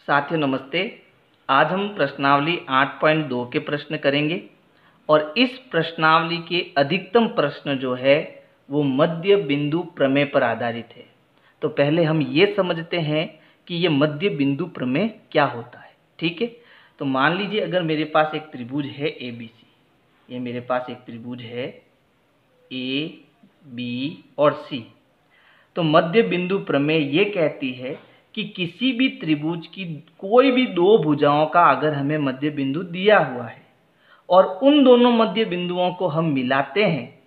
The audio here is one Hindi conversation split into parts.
साथियों नमस्ते। आज हम प्रश्नावली 8.2 के प्रश्न करेंगे और इस प्रश्नावली के अधिकतम प्रश्न जो है वो मध्य बिंदु प्रमेय पर आधारित है। तो पहले हम ये समझते हैं कि ये मध्य बिंदु प्रमेय क्या होता है। ठीक है, तो मान लीजिए अगर मेरे पास एक त्रिभुज है ए बी सी, ये मेरे पास एक त्रिभुज है ए बी और सी। तो मध्य बिंदु प्रमेय ये कहती है कि किसी भी त्रिभुज की कोई भी दो भुजाओं का अगर हमें मध्य बिंदु दिया हुआ है और उन दोनों मध्य बिंदुओं को हम मिलाते हैं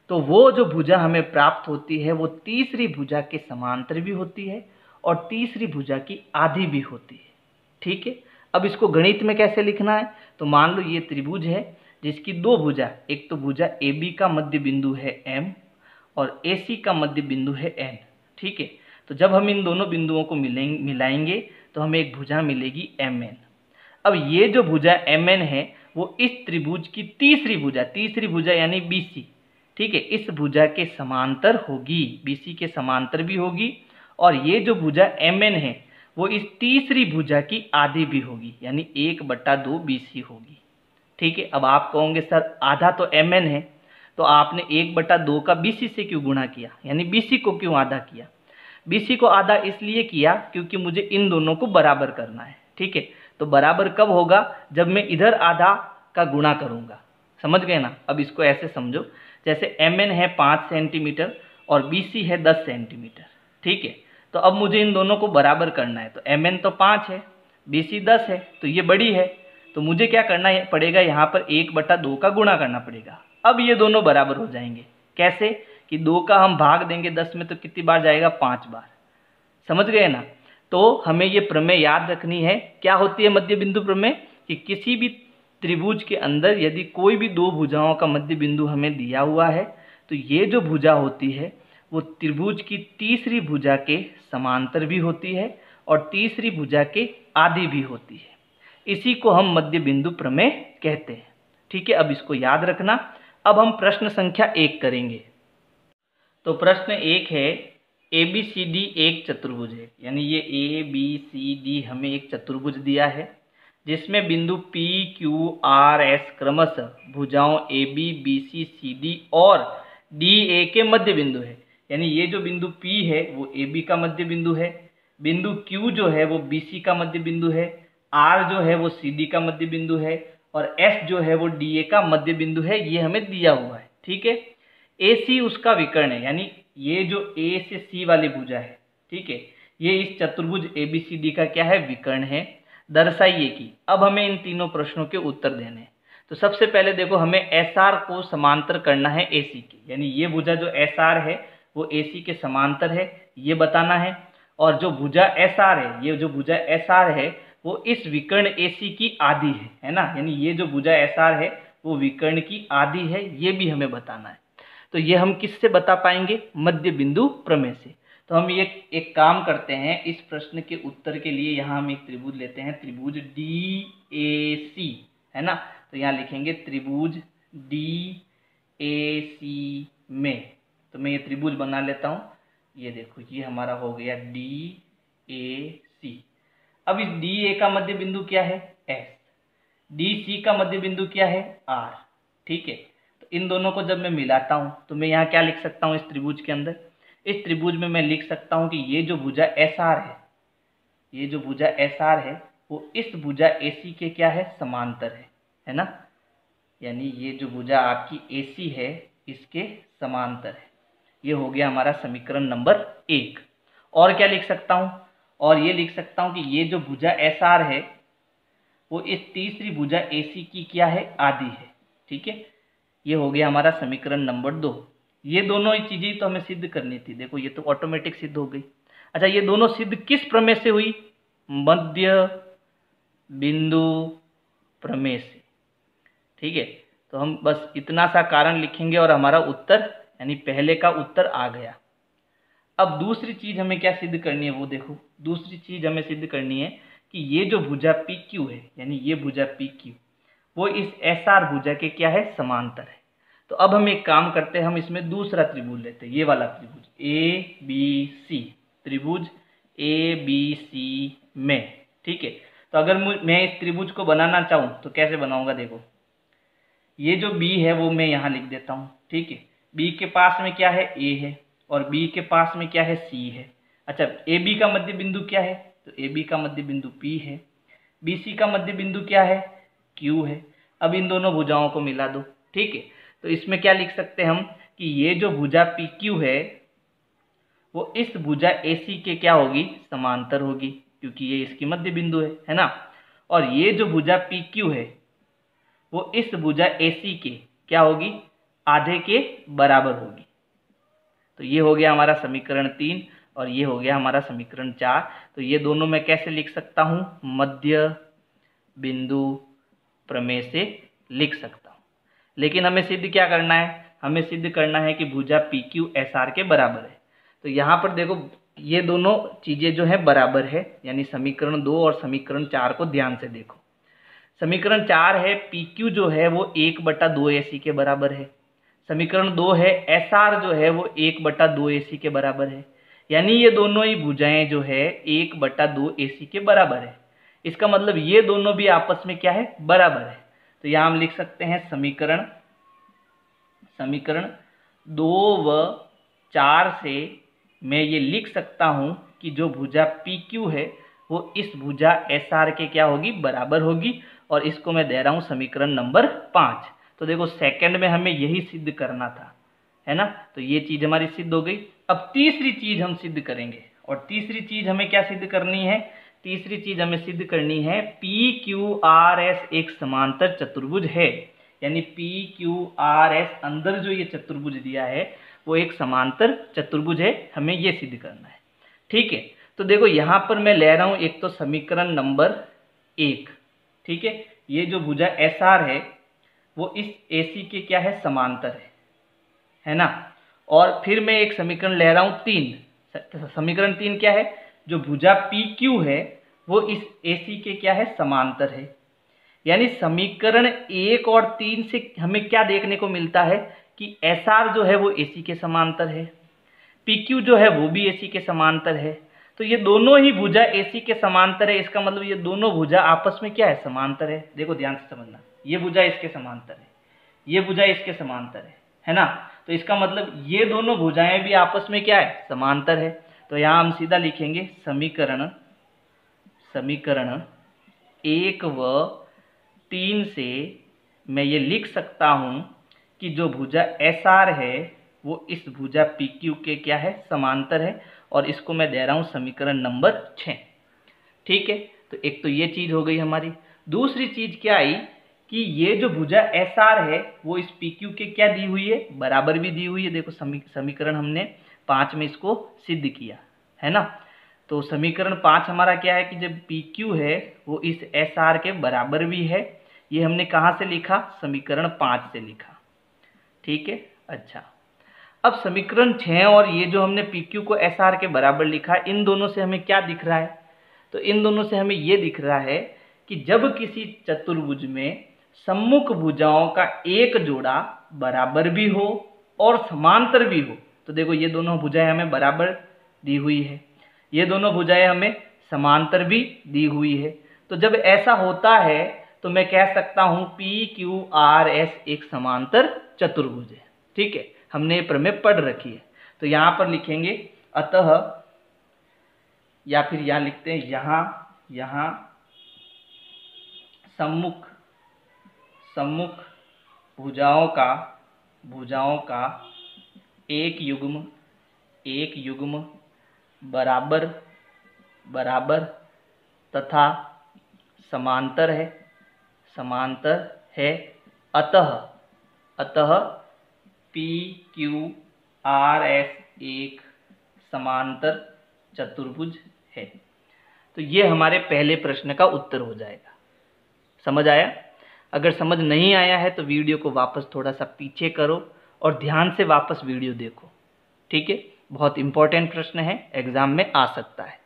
तो वो जो भुजा हमें प्राप्त होती है वो तीसरी भुजा के समांतर भी होती है और तीसरी भुजा की आधी भी होती है। ठीक है, अब इसको गणित में कैसे लिखना है, तो मान लो ये त्रिभुज है जिसकी दो भुजा, एक तो भुजा ए बी का मध्य बिंदु है एम और ए सी का मध्य बिंदु है एन। ठीक है, तो जब हम इन दोनों बिंदुओं को मिलाएंगे तो हमें एक भुजा मिलेगी एम एन। अब ये जो भुजा एम एन है वो इस त्रिभुज की तीसरी भुजा यानी बी सी, ठीक है, इस भुजा के समांतर होगी, बी सी के समांतर भी होगी और ये जो भुजा एम एन है वो इस तीसरी भुजा की आधी भी होगी यानी 1/2 बी सी होगी। ठीक है, अब आप कहोगे सर आधा तो एम एन है तो आपने 1/2 का BC से क्यों गुणा किया, यानी BC को क्यों आधा किया। BC को आधा इसलिए किया क्योंकि मुझे इन दोनों को बराबर करना है। ठीक है, तो बराबर कब होगा, जब मैं इधर आधा का गुणा करूंगा। समझ गए ना। अब इसको ऐसे समझो, जैसे MN है 5 सेंटीमीटर और BC है 10 सेंटीमीटर। ठीक है, तो अब मुझे इन दोनों को बराबर करना है। तो MN तो 5 है, BC 10 है, तो ये बड़ी है, तो मुझे क्या करना पड़ेगा, यहाँ पर 1/2 का गुणा करना पड़ेगा। अब ये दोनों बराबर हो जाएंगे। कैसे कि 2 का हम भाग देंगे 10 में तो कितनी बार जाएगा, 5 बार। समझ गए ना। तो हमें ये प्रमेय याद रखनी है। क्या होती है मध्य बिंदु प्रमेय, कि किसी भी त्रिभुज के अंदर यदि कोई भी दो भुजाओं का मध्य बिंदु हमें दिया हुआ है तो ये जो भुजा होती है वो त्रिभुज की तीसरी भुजा के समांतर भी होती है और तीसरी भुजा के आधी भी होती है। इसी को हम मध्य बिंदु प्रमेय कहते हैं। ठीक है, अब इसको याद रखना। अब हम प्रश्न संख्या 1 करेंगे। तो प्रश्न 1 है, ए बी सी डी एक चतुर्भुज है, यानी ये ए बी सी डी हमें एक चतुर्भुज दिया है जिसमें बिंदु पी क्यू आर एस क्रमशः भुजाओं A B B C C D और डी ए के मध्य बिंदु है। यानी ये जो बिंदु पी है वो ए बी का मध्य बिंदु है, बिंदु क्यू जो है वो बी सी का मध्य बिंदु है, आर जो है वो सी डी का मध्य बिंदु है और एस जो है वो डी ए का मध्य बिंदु है। ये हमें दिया हुआ है। ठीक है, ए सी उसका विकर्ण है, यानी ये जो ए से सी वाली भुजा है, ठीक है, ये इस चतुर्भुज ए बी सी डी का क्या है, विकर्ण है। दर्शाइए कि, अब हमें इन तीनों प्रश्नों के उत्तर देने हैं। तो सबसे पहले देखो, हमें एस आर को समांतर करना है ए सी के, यानी ये भुजा जो एस आर है वो ए सी के समांतर है, ये बताना है। और जो भुजा एस आर है, ये जो भुजा एस आर है वो इस विकर्ण AC की आधी है ना, यानी ये जो भुजा SR है वो विकर्ण की आधी है, ये भी हमें बताना है। तो ये हम किससे बता पाएंगे, मध्य बिंदु प्रमेय से। तो हम ये एक काम करते हैं, इस प्रश्न के उत्तर के लिए यहाँ हम एक त्रिभुज लेते हैं, त्रिभुज DAC है ना। तो यहाँ लिखेंगे त्रिभुज DAC में। तो मैं ये त्रिभुज बना लेता हूँ, ये देखो ये हमारा हो गया DAC। अब इस डी ए का मध्य बिंदु क्या है, एस, डी सी का मध्य बिंदु क्या है, आर। ठीक है, तो इन दोनों को जब मैं मिलाता हूं तो मैं यहाँ क्या लिख सकता हूँ, इस त्रिभुज के अंदर, इस त्रिभुज में मैं लिख सकता हूँ कि ये जो भुजा एस आर है, ये जो भुजा एस आर है वो इस भुजा ए सी के क्या है, समांतर है ना। यानी ये जो भुजा आपकी ए सी है इसके समांतर है। ये हो गया हमारा समीकरण नंबर 1। और क्या लिख सकता हूँ, और ये लिख सकता हूं कि ये जो भुजा एस आर है वो इस तीसरी भुजा ए सी की क्या है, आधी है। ठीक है, ये हो गया हमारा समीकरण नंबर 2। ये दोनों ही चीजें तो हमें सिद्ध करनी थी, देखो ये तो ऑटोमेटिक सिद्ध हो गई। अच्छा, ये दोनों सिद्ध किस प्रमेय से हुई, मध्य बिंदु प्रमेय से। ठीक है, तो हम बस इतना सा कारण लिखेंगे और हमारा उत्तर यानी पहले का उत्तर आ गया। अब दूसरी चीज हमें क्या सिद्ध करनी है, वो देखो, दूसरी चीज हमें सिद्ध करनी है कि ये जो भुजा पी क्यू है, यानी ये भुजा पी क्यू वो इस एस आर भुजा के क्या है, समांतर है। तो अब हम एक काम करते हैं, हम इसमें दूसरा त्रिभुज लेते हैं, ये वाला त्रिभुज ए बी सी, त्रिभुज ए बी सी में। ठीक है। तो अगर मैं इस त्रिभुज को बनाना चाहूँ तो कैसे बनाऊंगा, देखो ये जो बी है वो मैं यहाँ लिख देता हूँ, ठीक है। बी के पास में क्या है, ए है, और बी के पास में क्या है, सी है। अच्छा, ए बी का मध्य बिंदु क्या है, तो ए बी का मध्य बिंदु पी है। बी सी का मध्य बिंदु क्या है, क्यू है। अब इन दोनों भुजाओं को मिला दो, ठीक है। तो इसमें क्या लिख सकते हैं हम कि ये जो भुजा पी क्यू है वो इस भुजा ए सी के क्या होगी, समांतर होगी, क्योंकि ये इसकी मध्य बिंदु है ना। और ये जो भुजा पी क्यू है वो इस भुजा ए सी के क्या होगी, आधे के बराबर होगी। तो ये हो गया हमारा समीकरण 3 और ये हो गया हमारा समीकरण 4। तो ये दोनों मैं कैसे लिख सकता हूँ, मध्य बिंदु प्रमेय से लिख सकता हूँ। लेकिन हमें सिद्ध क्या करना है, हमें सिद्ध करना है कि भुजा पी क्यू एस आर के बराबर है। तो यहाँ पर देखो ये दोनों चीज़ें जो है बराबर है, यानी समीकरण 2 और समीकरण 4 को ध्यान से देखो। समीकरण 4 है पी क्यू जो है वो 1/2 AC के बराबर है। समीकरण 2 है एस आर जो है वो 1/2 AC के बराबर है। यानी ये दोनों ही भुजाएं जो है 1/2 AC के बराबर है। इसका मतलब ये दोनों भी आपस में क्या है, बराबर है। तो यहाँ हम लिख सकते हैं समीकरण 2 व 4 से मैं ये लिख सकता हूँ कि जो भुजा पी क्यू है वो इस भुजा एस आर के क्या होगी, बराबर होगी। और इसको मैं दे रहा हूँ समीकरण नंबर 5। तो देखो सेकंड में हमें यही सिद्ध करना था, है ना। तो ये चीज़ हमारी सिद्ध हो गई। अब तीसरी चीज़ हम सिद्ध करेंगे, और तीसरी चीज़ हमें क्या सिद्ध करनी है, तीसरी चीज़ हमें सिद्ध करनी है पी क्यू आर एस एक समांतर चतुर्भुज है। यानी पी क्यू आर एस अंदर जो ये चतुर्भुज दिया है वो एक समांतर चतुर्भुज है, हमें ये सिद्ध करना है, ठीक है। तो देखो यहाँ पर मैं ले रहा हूँ एक तो समीकरण नंबर 1, ठीक है। ये जो भुजा एस आर है वो इस ए सी के क्या है, समांतर है ना। और फिर मैं एक समीकरण ले रहा हूँ 3। समीकरण 3 क्या है, जो भुजा पी क्यू है वो इस ए सी के क्या है, समांतर है। यानी समीकरण 1 और 3 से हमें क्या देखने को मिलता है कि एस आर जो है वो ए सी के समांतर है, पी क्यू जो है वो भी ए सी के समांतर है। तो ये दोनों ही भुजा ए सी के समांतर है। इसका मतलब ये दोनों भुजा आपस में क्या है, समांतर है। देखो ध्यान से समझना, ये भुजा इसके समांतर है, ये भुजा इसके समांतर है ना। तो इसका मतलब ये दोनों भुजाएं भी आपस में क्या है, समांतर है। तो यहाँ हम सीधा लिखेंगे समीकरण 1 व 3 से मैं ये लिख सकता हूँ कि जो भुजा एस आर है वो इस भुजा पी क्यू के क्या है, समांतर है। और इसको मैं दे रहा हूँ समीकरण नंबर 6, ठीक है। तो एक तो ये चीज़ हो गई हमारी। दूसरी चीज़ क्या आई कि ये जो भुजा एस आर है वो इस पी क्यू के क्या दी हुई है, बराबर भी दी हुई है। देखो समीकरण हमने 5 में इसको सिद्ध किया है ना। तो समीकरण 5 हमारा क्या है कि जब पी क्यू है वो इस एस आर के बराबर भी है। ये हमने कहाँ से लिखा, समीकरण 5 से लिखा, ठीक है। अच्छा, अब समीकरण 6 और ये जो हमने पी क्यू को एस आर के बराबर लिखा, इन दोनों से हमें क्या दिख रहा है, तो इन दोनों से हमें ये दिख रहा है कि जब किसी चतुर्भुज में सम्मुख भुजाओं का एक जोड़ा बराबर भी हो और समांतर भी हो, तो देखो ये दोनों भुजाएं हमें बराबर दी हुई है, ये दोनों भुजाएं हमें समांतर भी दी हुई है। तो जब ऐसा होता है तो मैं कह सकता हूं पी क्यू आर एस एक समांतर चतुर्भुज है, ठीक है। हमने ये प्रमेय पढ़ रखी है। तो यहाँ पर लिखेंगे अतः, या फिर यहाँ लिखते हैं यहाँ सम्मुख भुजाओं का एक युग्म बराबर तथा समांतर है। अतः पी क्यू आर एस एक समांतर चतुर्भुज है। तो ये हमारे पहले प्रश्न का उत्तर हो जाएगा। समझ आया? अगर समझ नहीं आया है तो वीडियो को वापस थोड़ा सा पीछे करो और ध्यान से वापस वीडियो देखो, ठीक है। बहुत इंपॉर्टेंट प्रश्न है, एग्जाम में आ सकता है।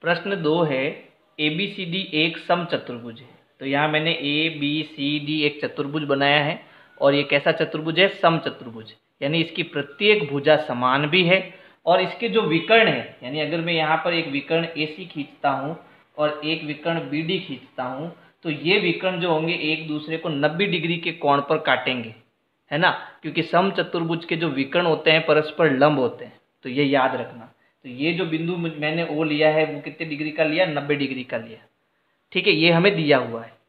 प्रश्न 2 है ABCD एक समचतुर्भुज है। तो यहाँ मैंने ABCD एक चतुर्भुज बनाया है और ये कैसा चतुर्भुज है, समचतुर्भुज। यानी इसकी प्रत्येक भुजा समान भी है और इसके जो विकर्ण है, यानी अगर मैं यहाँ पर एक विकर्ण AC खींचता हूँ और एक विकर्ण BD खींचता हूं, तो ये विकर्ण जो होंगे एक दूसरे को 90 डिग्री के कोण पर काटेंगे, है ना, क्योंकि समचतुर्भुज के जो विकर्ण होते हैं परस्पर लंब होते हैं, तो ये याद रखना। तो ये जो बिंदु मैंने ओ लिया है वो कितने डिग्री का लिया, 90 डिग्री का लिया, ठीक है, ये हमें दिया हुआ है।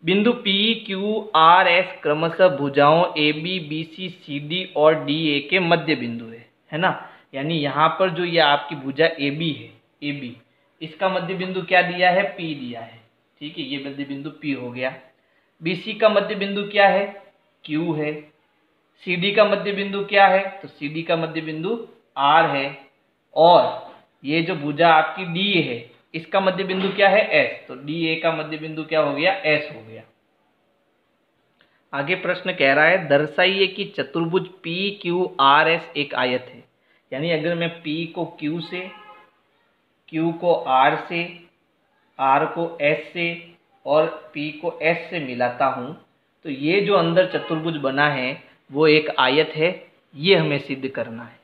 बिंदु P, Q, R, S क्रमशः भुजाओं AB, BC, CD और DA के मध्य बिंदु है ना। यानी यहाँ पर जो ये आपकी भुजा AB है, AB, इसका मध्य बिंदु क्या दिया है, P दिया है, ठीक है, ये मध्य बिंदु P हो गया। BC का मध्य बिंदु क्या है, Q है। CD का मध्य बिंदु क्या है, तो CD का मध्य बिंदु R है। और ये जो भुजा आपकी DA है, इसका मध्य बिंदु क्या है, S, तो DA का मध्य बिंदु क्या हो गया, S हो गया। आगे प्रश्न कह रहा है दर्शाइए कि चतुर्भुज PQRS एक आयत है। यानी अगर मैं P को Q से, Q को R से, R को S से और P को S से मिलाता हूं, तो ये जो अंदर चतुर्भुज बना है वो एक आयत है, ये हमें सिद्ध करना है।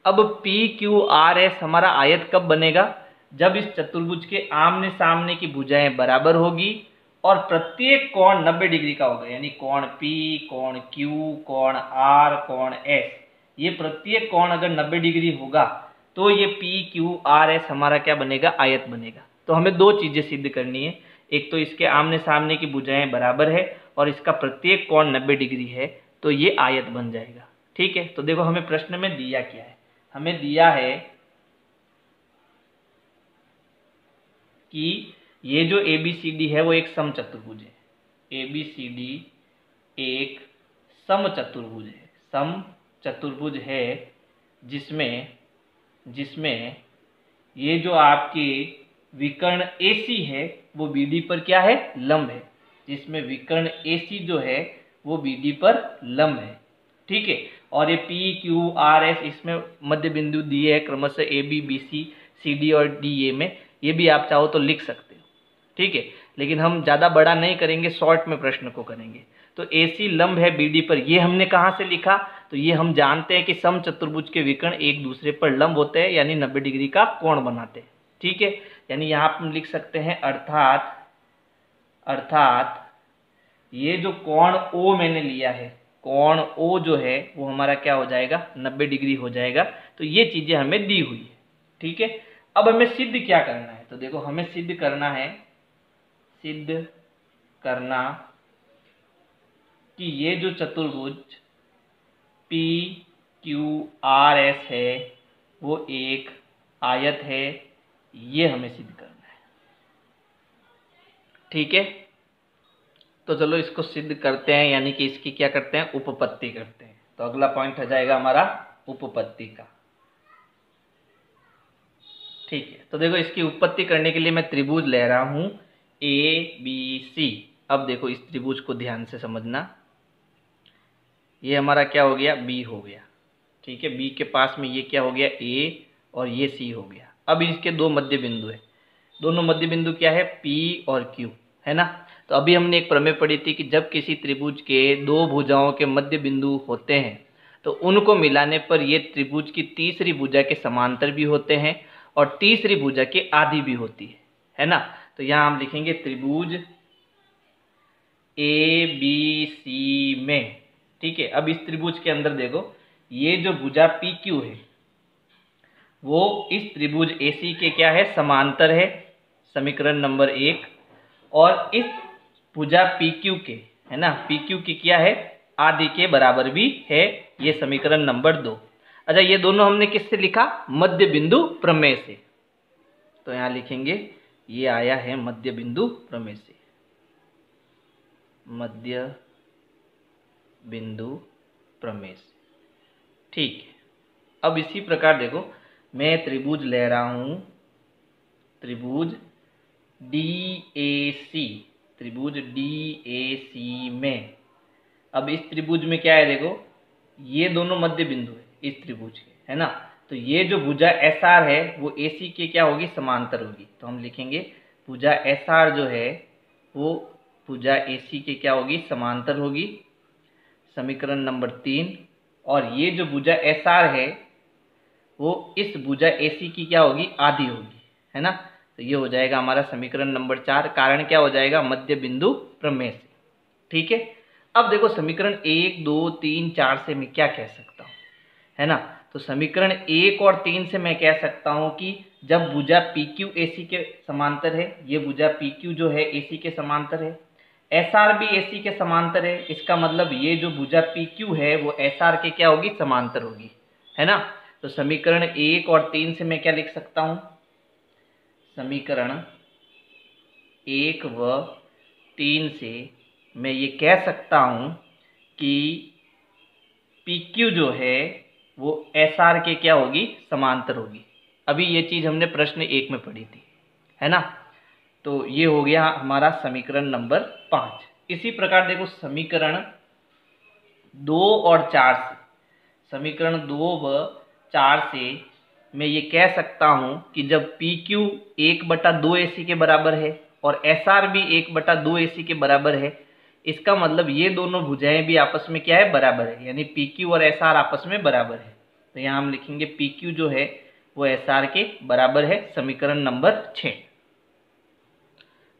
अब PQRS हमारा आयत कब बनेगा, जब इस चतुर्भुज के आमने सामने की भुजाएं बराबर होगी और प्रत्येक कोण 90 डिग्री का होगा। यानी कोण P, कोण Q, कोण R, कोण S, ये प्रत्येक कोण अगर 90 डिग्री होगा तो ये PQRS हमारा क्या बनेगा, आयत बनेगा। तो हमें दो चीजें सिद्ध करनी है, एक तो इसके आमने सामने की भुजाएं बराबर है और इसका प्रत्येक कोण 90 डिग्री है, तो ये आयत बन जाएगा। ठीक है, तो देखो हमें प्रश्न में दिया क्या है, हमें दिया है कि ये जो ABCD है वो एक समचतुर्भुज है, ABCD एक समचतुर्भुज है, समचतुर्भुज है जिसमें ये जो आपके विकर्ण AC है वो BD पर क्या है, लंब है, जिसमें विकर्ण AC जो है वो BD पर लंब है। ठीक है, और ये PQRS इसमें मध्य बिंदु दिए है क्रमशः AB, BC, CD और DA में, ये भी आप चाहो तो लिख सकते हो। ठीक है, लेकिन हम ज़्यादा बड़ा नहीं करेंगे, शॉर्ट में प्रश्न को करेंगे। तो AC लंब है BD पर, ये हमने कहाँ से लिखा, तो ये हम जानते हैं कि समचतुर्भुज के विकर्ण एक दूसरे पर लंब होते हैं, यानी 90 डिग्री का कोण बनाते हैं। ठीक है, यानी यहाँ हम लिख सकते हैं अर्थात ये जो कोण O मैंने लिया है, कोण O जो है वो हमारा क्या हो जाएगा, 90 डिग्री हो जाएगा। तो ये चीजें हमें दी हुई है। ठीक है, अब हमें सिद्ध क्या करना है, तो देखो हमें सिद्ध करना कि ये जो चतुर्भुज PQRS है वो एक आयत है, ये हमें सिद्ध करना है। ठीक है, तो चलो इसको सिद्ध करते हैं, यानी कि इसकी क्या करते हैं, उपपत्ति करते हैं। तो अगला पॉइंट आ जाएगा हमारा उपपत्ति का। ठीक है, तो देखो इसकी उपपत्ति करने के लिए मैं त्रिभुज ले रहा हूं ABC। अब देखो इस त्रिभुज को ध्यान से समझना, ये हमारा क्या हो गया, B हो गया। ठीक है, B के पास में ये क्या हो गया, A और ये C हो गया। अब इसके दो मध्य बिंदु है, दोनों मध्य बिंदु क्या है, P और Q, है ना। तो अभी हमने एक प्रमेय पढ़ी थी कि जब किसी त्रिभुज के दो भुजाओं के मध्य बिंदु होते हैं तो उनको मिलाने पर ये त्रिभुज की तीसरी भुजा के समांतर भी होते हैं और तीसरी भुजा के आधी भी होती है ना। तो यहाँ हम लिखेंगे त्रिभुज ABC में। ठीक है, अब इस त्रिभुज के अंदर देखो ये जो भुजा PQ है वो इस त्रिभुज AC के क्या है, समांतर है, समीकरण नंबर 1, और इस भुजा PQ के, है ना, PQ की क्या है, आधी के बराबर भी है, ये समीकरण नंबर 2। अच्छा, ये दोनों हमने किससे लिखा, मध्य बिंदु प्रमेय से। तो यहां लिखेंगे ये आया है मध्य बिंदु प्रमेय से, मध्य बिंदु प्रमेय से। ठीक है, अब इसी प्रकार देखो मैं त्रिभुज ले रहा हूं, त्रिभुज DAC, त्रिभुज DAC में। अब इस त्रिभुज में क्या है, देखो ये दोनों मध्य बिंदु है इस त्रिभुज के, है ना। तो ये जो भुजा SR है वो AC के क्या होगी, समांतर होगी। तो हम लिखेंगे भुजा SR जो है वो भुजा AC के क्या होगी, समांतर होगी, समीकरण नंबर 3। और ये जो भुजा SR है वो इस भुजा AC की क्या होगी, आधी होगी, है ना। तो ये हो जाएगा हमारा समीकरण नंबर 4। कारण क्या हो जाएगा? मध्य बिंदु प्रमेय से। ठीक है, अब देखो समीकरण 1, 2, 3, 4 से मैं क्या कह सकता हूँ, है ना। तो समीकरण 1 और 3 से मैं कह सकता हूँ कि जब भुजा PQ AC के समांतर है, ये भुजा PQ जो है AC के समांतर है, SR भी AC के समांतर है, इसका मतलब ये जो भुजा PQ है वो SR के क्या होगी? समांतर होगी, है ना। तो समीकरण 1 और 3 से मैं क्या लिख सकता हूँ? समीकरण 1 व 3 से मैं ये कह सकता हूँ कि PQ जो है वो SR के क्या होगी? समांतर होगी। अभी ये चीज़ हमने प्रश्न 1 में पढ़ी थी, है ना। तो ये हो गया हमारा समीकरण नंबर 5। इसी प्रकार देखो समीकरण 2 और 4 से, समीकरण 2 व 4 से मैं ये कह सकता हूँ कि जब PQ 1/2 AC के बराबर है और SR भी 1/2 AC के बराबर है, इसका मतलब ये दोनों भुजाएं भी आपस में क्या है? बराबर है, यानी PQ और SR आपस में बराबर है। तो यहाँ हम लिखेंगे PQ जो है वो SR के बराबर है, समीकरण नंबर 6।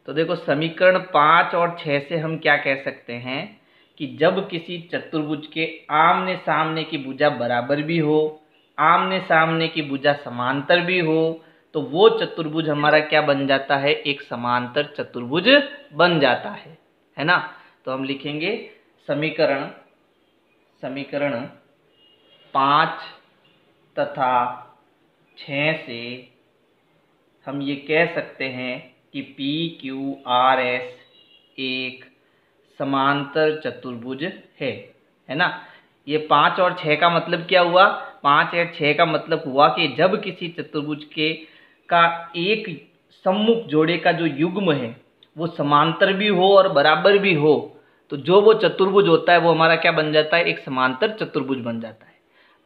तो देखो समीकरण 5 और 6 से हम क्या कह सकते हैं कि जब किसी चतुर्भुज के आमने सामने की भुजा बराबर भी हो, आमने सामने की भुजा समांतर भी हो, तो वो चतुर्भुज हमारा क्या बन जाता है? एक समांतर चतुर्भुज बन जाता है ना। तो हम लिखेंगे समीकरण 5 तथा 6 से हम ये कह सकते हैं कि PQRS एक समांतर चतुर्भुज है ना। ये 5 और 6 का मतलब क्या हुआ? 5 और 6 का मतलब हुआ कि जब किसी चतुर्भुज के का एक सम्मुख जोड़े का जो युग्म है वो समांतर भी हो और बराबर भी हो, तो जो वो चतुर्भुज होता है वो हमारा क्या बन जाता है? एक समांतर चतुर्भुज बन जाता है।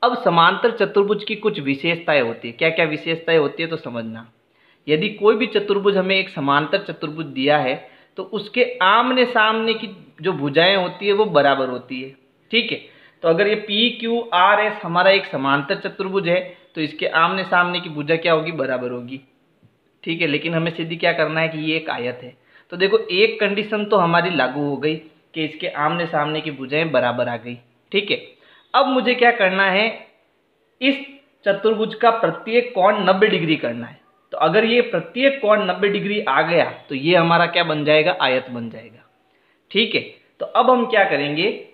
अब समांतर चतुर्भुज की कुछ विशेषताएं होती है। क्या क्या विशेषताएं होती है तो समझना। यदि कोई भी चतुर्भुज हमें एक समांतर चतुर्भुज दिया है तो उसके आमने सामने की जो भुजाएं होती है वो बराबर होती है। ठीक है, तो अगर ये PQRS हमारा एक समांतर चतुर्भुज है तो इसके आमने सामने की भुजा क्या होगी? बराबर होगी। ठीक है, लेकिन हमें सीधी क्या करना है कि ये एक आयत है। तो देखो एक कंडीशन तो हमारी लागू हो गई कि इसके आमने सामने की भुजाएं बराबर आ गई। ठीक है, अब मुझे क्या करना है? इस चतुर्भुज का प्रत्येक कोण 90 डिग्री करना है। तो अगर ये प्रत्येक कोण 90 डिग्री आ गया तो ये हमारा क्या बन जाएगा? आयत बन जाएगा। ठीक है, तो अब हम क्या करेंगे?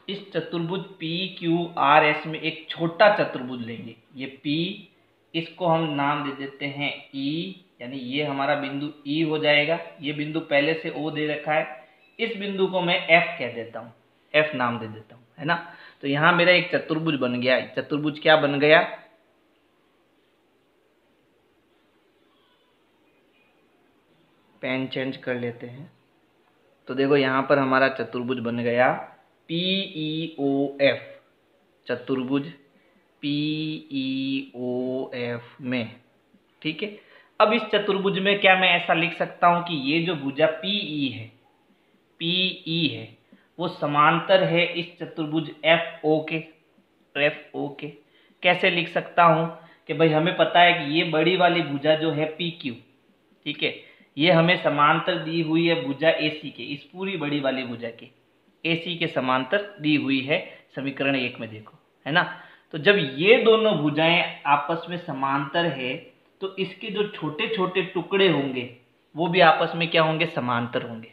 इस चतुर्भुज PQRS में एक छोटा चतुर्भुज लेंगे। ये P, इसको हम नाम दे देते हैं E, यानी ये हमारा बिंदु E हो जाएगा। ये बिंदु पहले से O दे रखा है, इस बिंदु को मैं F कह देता हूँ, F नाम दे देता हूँ, है ना। तो यहाँ मेरा एक चतुर्भुज बन गया। चतुर्भुज क्या बन गया? पेन चेंज कर लेते हैं। तो देखो यहाँ पर हमारा चतुर्भुज बन गया PEOF, चतुर्भुज PEOF में। ठीक है, अब इस चतुर्भुज में क्या मैं ऐसा लिख सकता हूँ कि ये जो भुजा PE है वो समांतर है इस चतुर्भुज FO के। कैसे लिख सकता हूँ कि भाई हमें पता है कि ये बड़ी वाली भुजा जो है PQ, ठीक है, ये हमें समांतर दी हुई है भुजा AC के, इस पूरी बड़ी वाली भुजा के AC के समांतर दी हुई है समीकरण 1 में देखो, है ना। तो जब ये दोनों भुजाएं आपस में समांतर है तो इसके जो छोटे छोटे टुकड़े होंगे वो भी आपस में क्या होंगे? समांतर होंगे।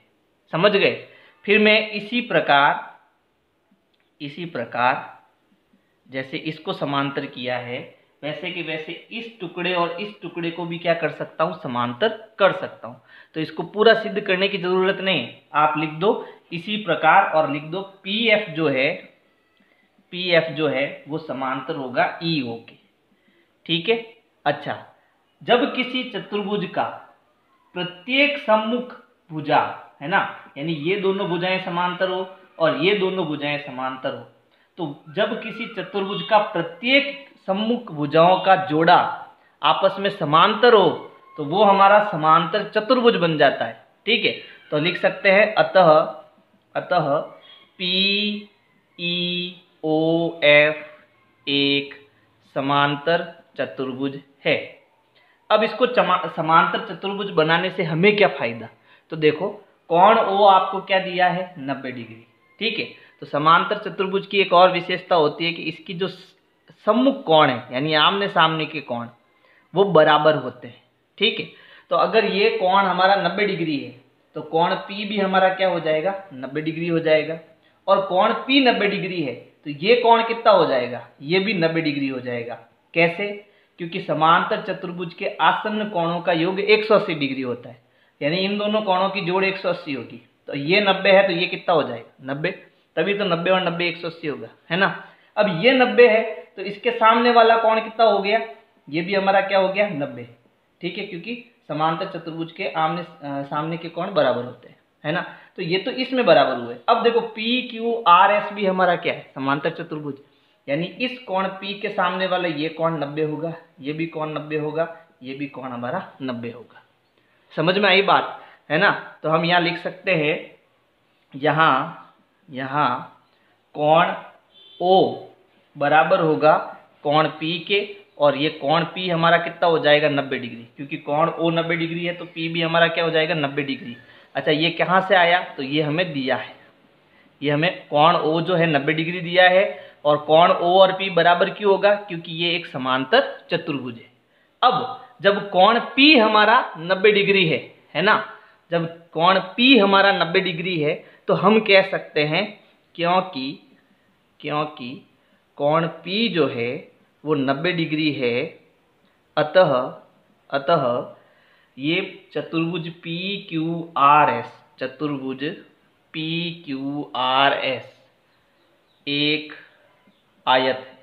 समझ गए? फिर मैं इसी प्रकार जैसे इसको समांतर किया है वैसे कि वैसे इस टुकड़े और इस टुकड़े को भी क्या कर सकता हूँ? समांतर कर सकता हूँ। तो इसको पूरा सिद्ध करने की जरूरत नहीं है, आप लिख दो इसी प्रकार और लिख दो PF जो है वो समांतर होगा EO के। ठीक है, अच्छा, जब किसी चतुर्भुज का प्रत्येक सम्मुख भुजा, है ना, यानी ये दोनों भुजाएं समांतर हो और ये दोनों भुजाएं समांतर हो, तो जब किसी चतुर्भुज का प्रत्येक सम्मुख भुजाओं का जोड़ा आपस में समांतर हो तो वो हमारा समांतर चतुर्भुज बन जाता है। ठीक है, तो लिख सकते हैं अतः PEOF एक समांतर चतुर्भुज है। अब इसको समांतर चतुर्भुज बनाने से हमें क्या फायदा? तो देखो कोण ओ आपको क्या दिया है? 90 डिग्री। ठीक है, तो समांतर चतुर्भुज की एक और विशेषता होती है कि इसकी जो सम्मुख कोण है यानी आमने सामने के कोण वो बराबर होते हैं। ठीक है, तो अगर ये कोण हमारा 90 डिग्री है तो कोण P भी हमारा क्या हो जाएगा? 90 डिग्री हो जाएगा। और कोण P 90 डिग्री है तो ये कोण कितना हो जाएगा? ये भी 90 डिग्री हो जाएगा। कैसे? क्योंकि समांतर चतुर्भुज के आसन्न कोणों का योग 180 डिग्री होता है, यानी इन दोनों कोणों की जोड़ 180 होगी। तो ये 90 है तो ये कितना हो जाएगा? 90। तभी तो 90 और 90 180 होगा, है ना। अब ये 90 है तो इसके सामने वाला कोण कितना हो गया? ये भी हमारा क्या हो गया? 90। ठीक है, क्योंकि समांतर चतुर्भुज के आमने सामने के कोण बराबर होते हैं, है ना। तो ये तो इसमें बराबर हुए। अब देखो पी क्यू आर एस भी हमारा क्या है? समांतर चतुर्भुज, यानी इस कोण P के सामने वाला ये कोण 90 होगा, ये भी कोण 90 होगा, ये भी कोण हमारा 90 होगा। समझ में आई बात, है ना। तो हम यहाँ लिख सकते हैं, यहाँ कोण O बराबर होगा कोण P के, और ये कोण P हमारा कितना हो जाएगा? 90 डिग्री, क्योंकि कोण O 90 डिग्री है तो P भी हमारा क्या हो जाएगा? 90 डिग्री। अच्छा, ये कहाँ से आया? तो ये हमें दिया है, ये हमें कोण O जो है 90 डिग्री दिया है। और कोण O और P बराबर क्यों होगा? क्योंकि ये एक समांतर चतुर्भुज है। अब जब कोण P हमारा 90 डिग्री है ना, जब कोण P हमारा 90 डिग्री है तो हम कह सकते हैं क्योंकि कोण P जो है वो 90 डिग्री है, अतः ये चतुर्भुज PQRS, चतुर्भुज PQRS एक आयत है।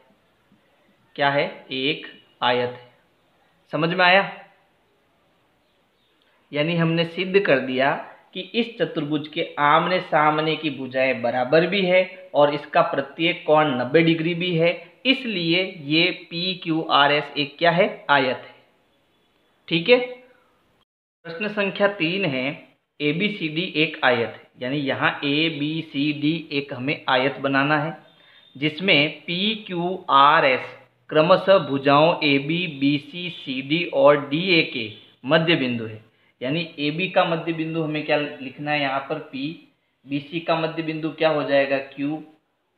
क्या है? एक आयत है। समझ में आया? यानी हमने सिद्ध कर दिया कि इस चतुर्भुज के आमने सामने की भुजाएं बराबर भी है और इसका प्रत्येक कोण 90 डिग्री भी है, इसलिए ये PQRS एक क्या है? आयत है। ठीक है। प्रश्न संख्या 3 है, ABCD एक आयत है, यानी यहाँ ABCD एक हमें आयत बनाना है जिसमें PQRS क्रमशः भुजाओं AB, BC, CD और DA के मध्य बिंदु है। यानी AB का मध्य बिंदु हमें क्या लिखना है? यहाँ पर P, BC का मध्य बिंदु क्या हो जाएगा? Q,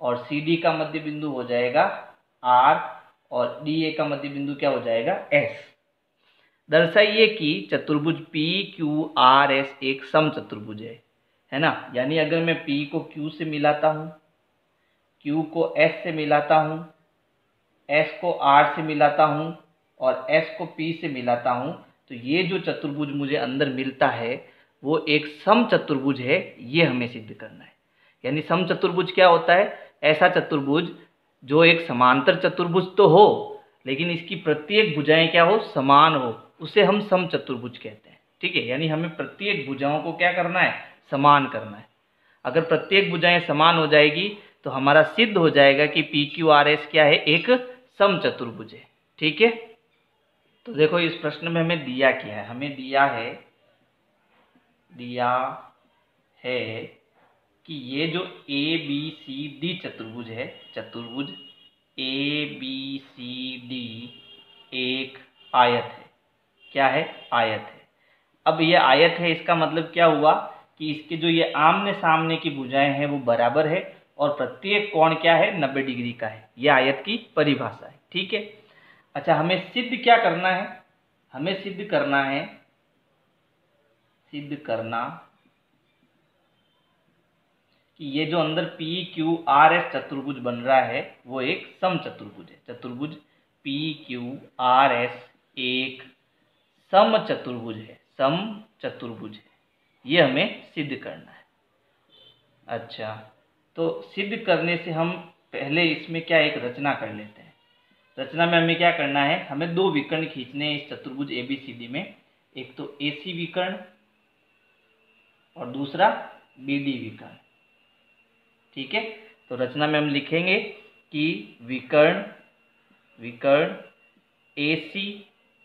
और CD का मध्य बिंदु हो जाएगा R, और DA का मध्य बिंदु क्या हो जाएगा? S। दर्शाइए कि चतुर्भुज PQRS एक समचतुर्भुज है ना। यानी अगर मैं P को Q से मिलाता हूँ, Q को S से मिलाता हूँ, S को R से मिलाता हूँ और S को P से मिलाता हूँ, तो ये जो चतुर्भुज मुझे अंदर मिलता है वो एक समचतुर्भुज है, ये हमें सिद्ध करना है। यानी समचतुर्भुज क्या होता है? ऐसा चतुर्भुज जो एक समांतर चतुर्भुज तो हो लेकिन इसकी प्रत्येक भुजाएं क्या हो? समान हो, उसे हम समचतुर्भुज कहते हैं। ठीक है, यानी हमें प्रत्येक भुजाओं को क्या करना है? समान करना है। अगर प्रत्येक भुजाएं समान हो जाएगी तो हमारा सिद्ध हो जाएगा कि PQRS क्या है? एक समचतुर्भुज है। ठीक है, तो देखो इस प्रश्न में हमें दिया क्या है? हमें दिया है कि ये जो ABCD चतुर्भुज है, चतुर्भुज ABCD एक आयत है। क्या है? आयत है। अब ये आयत है, इसका मतलब क्या हुआ कि इसके जो ये आमने सामने की भुजाएं हैं वो बराबर है और प्रत्येक कोण क्या है? 90 डिग्री का है। ये आयत की परिभाषा है। ठीक है। अच्छा, हमें सिद्ध क्या करना है? हमें सिद्ध करना कि ये जो अंदर PQRS चतुर्भुज बन रहा है वो एक समचतुर्भुज है। चतुर्भुज PQRS एक समचतुर्भुज है। ये हमें सिद्ध करना है। अच्छा, तो सिद्ध करने से हम पहले इसमें क्या एक रचना कर लेते हैं। रचना में हमें क्या करना है? हमें दो विकर्ण खींचने हैं इस चतुर्भुज ABCD में, एक तो AC विकर्ण और दूसरा BD विकर्ण। ठीक है, तो रचना में हम लिखेंगे कि विकर्ण AC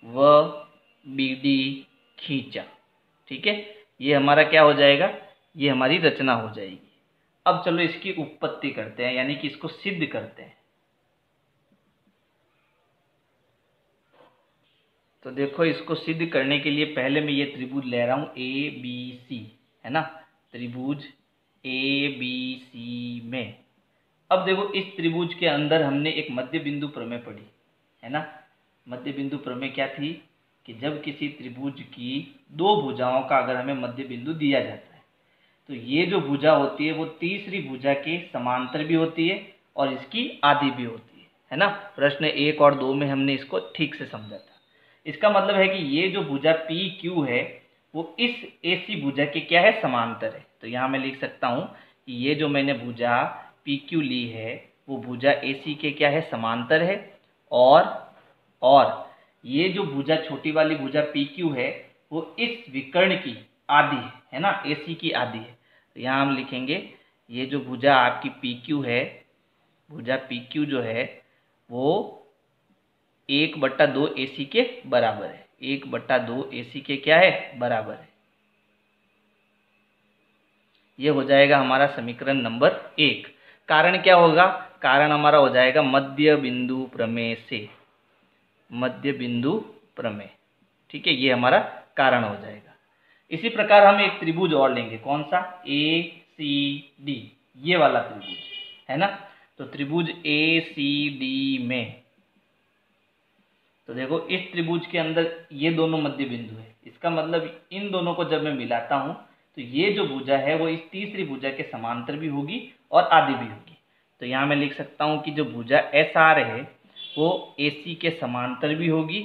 व BD खींचा। ठीक है, ये हमारा क्या हो जाएगा? ये हमारी रचना हो जाएगी। अब चलो इसकी उत्पत्ति करते हैं, यानी कि इसको सिद्ध करते हैं। तो देखो, इसको सिद्ध करने के लिए पहले मैं ये त्रिभुज ले रहा हूँ ए बी सी, है ना, त्रिभुज ए बी सी में। अब देखो, इस त्रिभुज के अंदर हमने एक मध्य बिंदु प्रमेय पढ़ी, है ना। मध्य बिंदु प्रमेय क्या थी कि जब किसी त्रिभुज की दो भुजाओं का अगर हमें मध्य बिंदु दिया जाता है तो ये जो भुजा होती है वो तीसरी भुजा के समांतर भी होती है और इसकी आधी भी होती है ना। प्रश्न 1 और 2 में हमने इसको ठीक से समझा था। इसका मतलब है कि ये जो भुजा पी क्यू है वो इस एसी भुजा के क्या है, समांतर है। तो यहाँ मैं लिख सकता हूँ कि ये जो मैंने भुजा पी क्यू ली है वो भुजा एसी के क्या है, समांतर है। और ये जो भुजा, छोटी वाली भुजा पी क्यू है वो इस विकर्ण की आधी है ना, एसी की आधी है। तो यहाँ हम लिखेंगे ये जो भुजा आपकी पी क्यू है, भुजा पी क्यू जो है वो 1/2 एसी के बराबर है। 1/2 एसी के क्या है, बराबर है। ये हो जाएगा हमारा समीकरण नंबर 1। कारण क्या होगा, कारण हमारा हो जाएगा मध्य बिंदु प्रमेय से, मध्य बिंदु प्रमेय। ठीक है, ये हमारा कारण हो जाएगा। इसी प्रकार हम एक त्रिभुज और लेंगे, कौन सा, ए सी डी, ये वाला त्रिभुज, है ना। तो त्रिभुज ए सी डी में, तो देखो इस त्रिभुज के अंदर ये दोनों मध्य बिंदु है। इसका मतलब इन दोनों को जब मैं मिलाता हूं तो ये जो भुजा है वो इस तीसरी भुजा के समांतर भी होगी और आधी भी होगी। तो यहाँ मैं लिख सकता हूँ कि जो भुजा एस आर है वो AC के समांतर भी होगी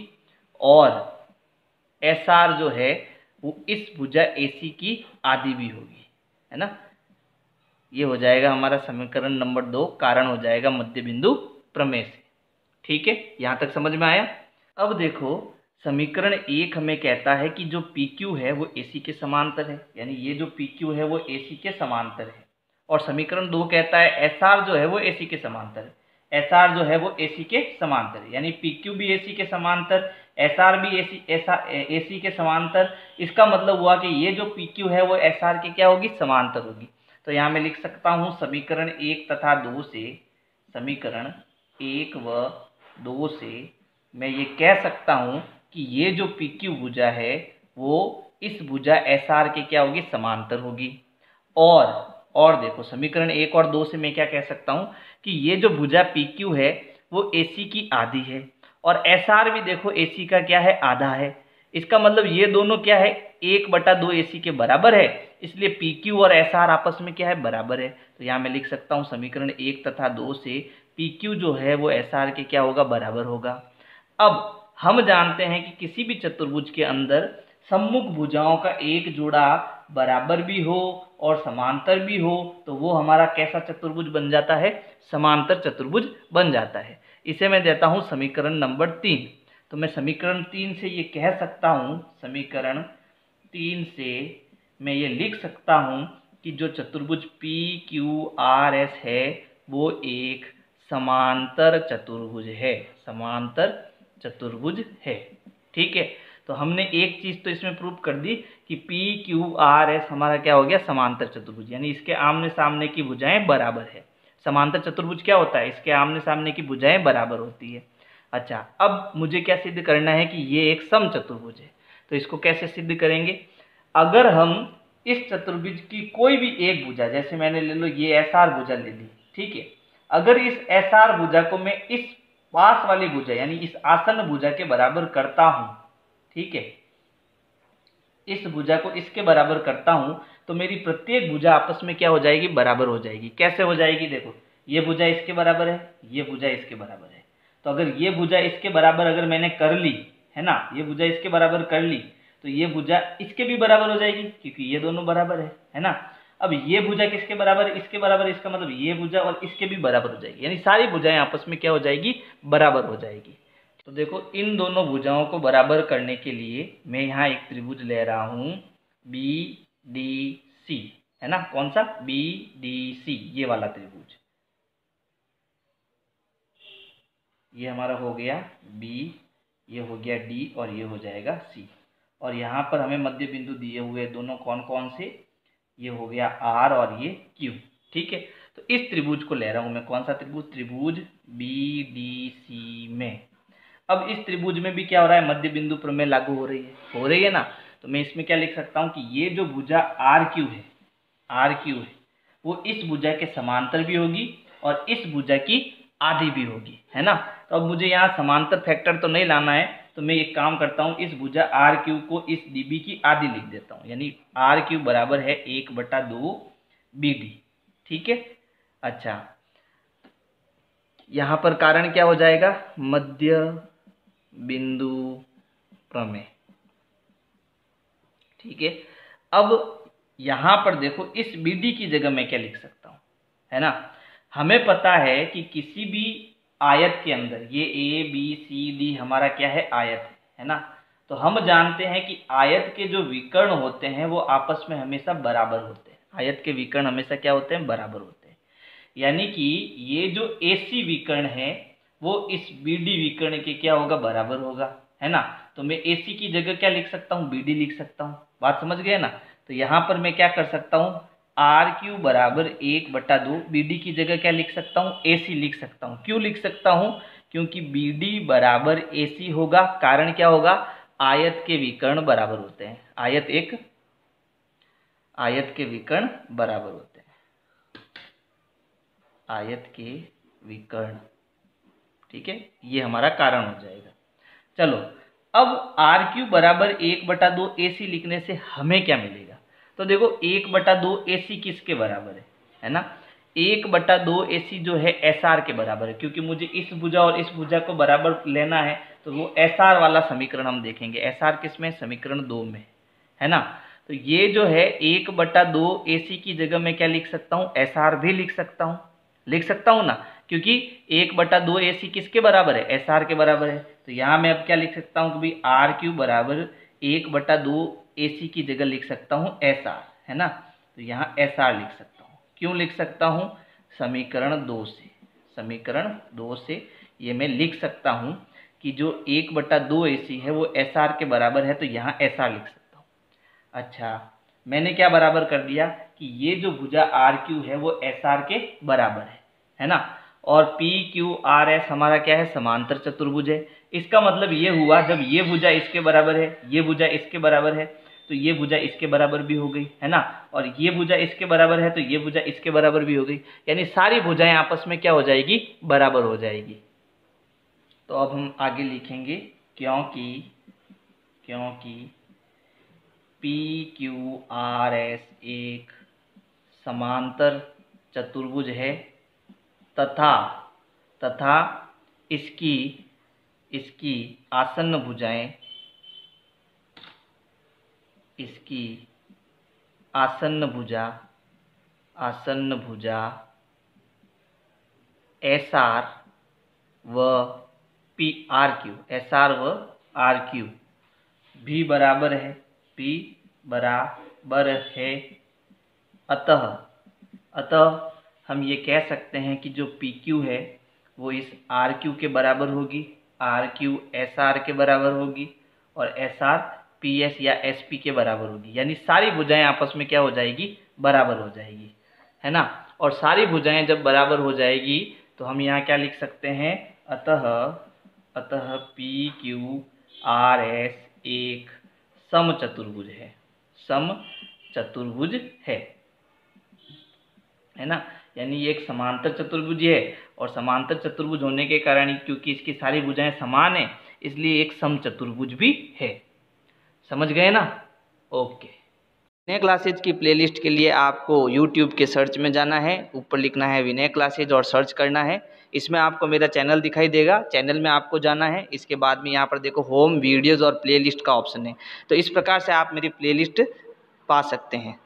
और SR जो है वो इस भुजा AC की आधी भी होगी, है ना। ये हो जाएगा हमारा समीकरण नंबर 2, कारण हो जाएगा मध्य बिंदु प्रमेय से। ठीक है, यहाँ तक समझ में आया। अब देखो, समीकरण 1 हमें कहता है कि जो PQ है वो AC के समांतर है, यानी ये जो PQ है वो AC के समांतर है। और समीकरण 2 कहता है SR जो है वो AC के समांतर है। SR जो है वो AC के समांतर है, यानी PQ भी AC के समांतर, SR भी AC के समांतर। इसका मतलब हुआ कि ये जो PQ है वो SR के क्या होगी, समांतर होगी। तो यहाँ मैं लिख सकता हूँ समीकरण 1 तथा 2 से, समीकरण 1 व 2 से मैं ये कह सकता हूँ कि ये जो PQ भुजा है वो इस भुजा SR के क्या होगी, समांतर होगी। और देखो, समीकरण 1 और 2 से मैं क्या कह सकता हूँ कि ये जो भुजा PQ है वो AC की आधी है और SR भी देखो AC का क्या है, आधा है। इसका मतलब ये दोनों क्या है, 1/2 AC के बराबर है, इसलिए PQ और SR आपस में क्या है, बराबर है। तो यहाँ मैं लिख सकता हूँ समीकरण 1 तथा 2 से PQ जो है वो SR के क्या होगा, बराबर होगा। अब हम जानते हैं कि किसी भी चतुर्भुज के अंदर सम्मुख भुजाओं का एक जोड़ा बराबर भी हो और समांतर भी हो तो वो हमारा कैसा चतुर्भुज बन जाता है, समांतर चतुर्भुज बन जाता है। इसे मैं देता हूं समीकरण नंबर 3। तो मैं समीकरण 3 से ये कह सकता हूं, समीकरण 3 से मैं ये लिख सकता हूं कि जो चतुर्भुज पी क्यू आर एस है वो एक समांतर चतुर्भुज है, समांतर चतुर्भुज है। ठीक है, तो हमने एक चीज तो इसमें प्रूव कर दी कि पी क्यू आर एस हमारा क्या हो गया, समांतर चतुर्भुज, यानी इसके आमने सामने की भुजाएं बराबर है। समांतर चतुर्भुज क्या होता है, इसके आमने सामने की भुजाएं बराबर होती है। अच्छा, अब मुझे क्या सिद्ध करना है कि ये एक सम चतुर्भुज है। तो इसको कैसे सिद्ध करेंगे, अगर हम इस चतुर्भुज की कोई भी एक भुजा, जैसे मैंने ले लो ये एस आर भुजा ले ली, ठीक है, अगर इस एस आर भुजा को मैं इस पास वाली भुजा यानी इस आसन्न भुजा के बराबर करता हूं, ठीक है, इस भुजा को इसके बराबर करता हूं तो मेरी प्रत्येक भुजा आपस में क्या हो जाएगी, बराबर हो जाएगी। कैसे हो जाएगी, देखो ये भुजा इसके बराबर है, ये भुजा इसके बराबर है। तो अगर ये भुजा इसके बराबर अगर मैंने कर ली, है ना, ये भुजा इसके बराबर कर ली तो ये भुजा इसके भी बराबर हो जाएगी क्योंकि ये दोनों बराबर है ना। अब ये भुजा किसके बराबर है, इसके बराबर, इसका मतलब ये भुजा और इसके भी बराबर हो जाएगी, यानी सारी भुजाएं आपस में क्या हो जाएगी, बराबर हो जाएगी। तो देखो, इन दोनों भुजाओं को बराबर करने के लिए मैं यहाँ एक त्रिभुज ले रहा हूँ BDC, है ना, कौन सा, BDC, ये वाला त्रिभुज। ये हमारा हो गया B, ये हो गया D और ये हो जाएगा C। और यहाँ पर हमें मध्य बिंदु दिए हुए दोनों कौन कौन से, ये हो गया R और ये Q। ठीक है, तो इस त्रिभुज को ले रहा हूँ मैं, कौन सा त्रिभुज, त्रिभुज BDC में। अब इस त्रिभुज में भी क्या हो रहा है, मध्य बिंदु प्रमेय लागू हो रही है ना। तो मैं इसमें क्या लिख सकता हूँ कि ये जो भुजा आर क्यू है वो इस भुजा के समांतर भी होगी और इस भुजा की आधी भी होगी, है ना। तो अब मुझे यहाँ समांतर फैक्टर तो नहीं लाना है, तो मैं एक काम करता हूँ, इस भुजा आर क्यू को इस डीबी की आधी लिख देता हूँ, यानी आर क्यू बराबर है 1/2 BD। ठीक है। अच्छा, यहाँ पर कारण क्या हो जाएगा, मध्य बिंदु प्रमेय। ठीक है। अब यहाँ पर देखो, इस BD की जगह मैं क्या लिख सकता हूँ, है ना। हमें पता है कि किसी भी आयत के अंदर, ये ABCD हमारा क्या है, आयत है ना। तो हम जानते हैं कि आयत के जो विकर्ण होते हैं वो आपस में हमेशा बराबर होते हैं। आयत के विकर्ण हमेशा क्या होते हैं, बराबर होते हैं। यानी कि ये जो AC विकर्ण है वो इस BD विकर्ण के क्या होगा, बराबर होगा, है ना। तो मैं AC की जगह क्या लिख सकता हूँ, BD लिख सकता हूँ। बात समझ गए ना। तो यहाँ पर मैं क्या कर सकता हूँ, RQ बराबर 1/2, BD की जगह क्या लिख सकता हूँ, AC लिख सकता हूँ। क्यों लिख सकता हूँ, क्योंकि BD बराबर AC होगा। कारण क्या होगा, आयत के विकर्ण बराबर होते हैं, आयत के विकर्ण बराबर होते हैं, आयत के विकर्ण। ठीक है, ये हमारा कारण हो जाएगा। चलो, अब RQ बराबर 1/2 AC लिखने से हमें क्या मिलेगा, तो देखो 1/2 AC किसके बराबर है ना। 1/2 AC जो है SR के बराबर है, क्योंकि मुझे इस भुजा और इस भुजा को बराबर लेना है, तो वो SR वाला समीकरण हम देखेंगे। SR किस में, समीकरण 2 में, है ना। तो ये जो है 1/2 AC की जगह मैं क्या लिख सकता हूँ, SR भी लिख सकता हूँ ना, क्योंकि 1/2 AC किसके बराबर है, SR के बराबर है। तो यहाँ मैं अब क्या लिख सकता हूँ कि भाई RQ बराबर 1/2 AC की जगह लिख सकता हूँ SR, है ना। तो यहाँ SR लिख सकता हूँ। क्यों लिख सकता हूँ, समीकरण 2 से ये मैं लिख सकता हूँ कि जो 1/2 AC है वो SR के बराबर है, तो यहाँ SR लिख सकता हूँ। अच्छा, मैंने क्या बराबर कर दिया कि ये जो भुजा RQ है वो SR के बराबर है ना। और PQRS हमारा क्या है, समांतर चतुर्भुज है। इसका मतलब ये हुआ, जब ये भुजा इसके बराबर है, ये भुजा इसके बराबर है, तो ये भुजा इसके बराबर भी हो गई, है ना। और ये भुजा इसके बराबर है, तो ये भुजा इसके बराबर भी हो गई, यानी सारी भुजाएं आपस में क्या हो जाएगी, बराबर हो जाएगी। तो अब हम आगे लिखेंगे, क्योंकि PQRS एक समांतर चतुर्भुज है तथा इसकी आसन्न भुजा SR व RQ भी बराबर है। अतः हम ये कह सकते हैं कि जो PQ है वो इस RQ के बराबर होगी, RQ SR के बराबर होगी और SR PS या SP के बराबर होगी। यानी सारी भुजाएं आपस में क्या हो जाएगी, बराबर हो जाएगी, है ना। और सारी भुजाएं जब बराबर हो जाएगी तो हम यहाँ क्या लिख सकते हैं, अतः PQRS एक समचतुर्भुज है ना। यानी ये एक समांतर चतुर्भुज है और समांतर चतुर्भुज होने के कारण, क्योंकि इसकी सारी भुजाएं समान है, इसलिए एक समचतुर्भुज भी है। समझ गए ना। ओके। विनय क्लासेज की प्लेलिस्ट के लिए आपको YouTube के सर्च में जाना है, ऊपर लिखना है विनय क्लासेज और सर्च करना है। इसमें आपको मेरा चैनल दिखाई देगा, चैनल में आपको जाना है। इसके बाद में यहाँ पर देखो होम वीडियोज़ और प्लेलिस्ट का ऑप्शन है, तो इस प्रकार से आप मेरी प्लेलिस्ट पा सकते हैं।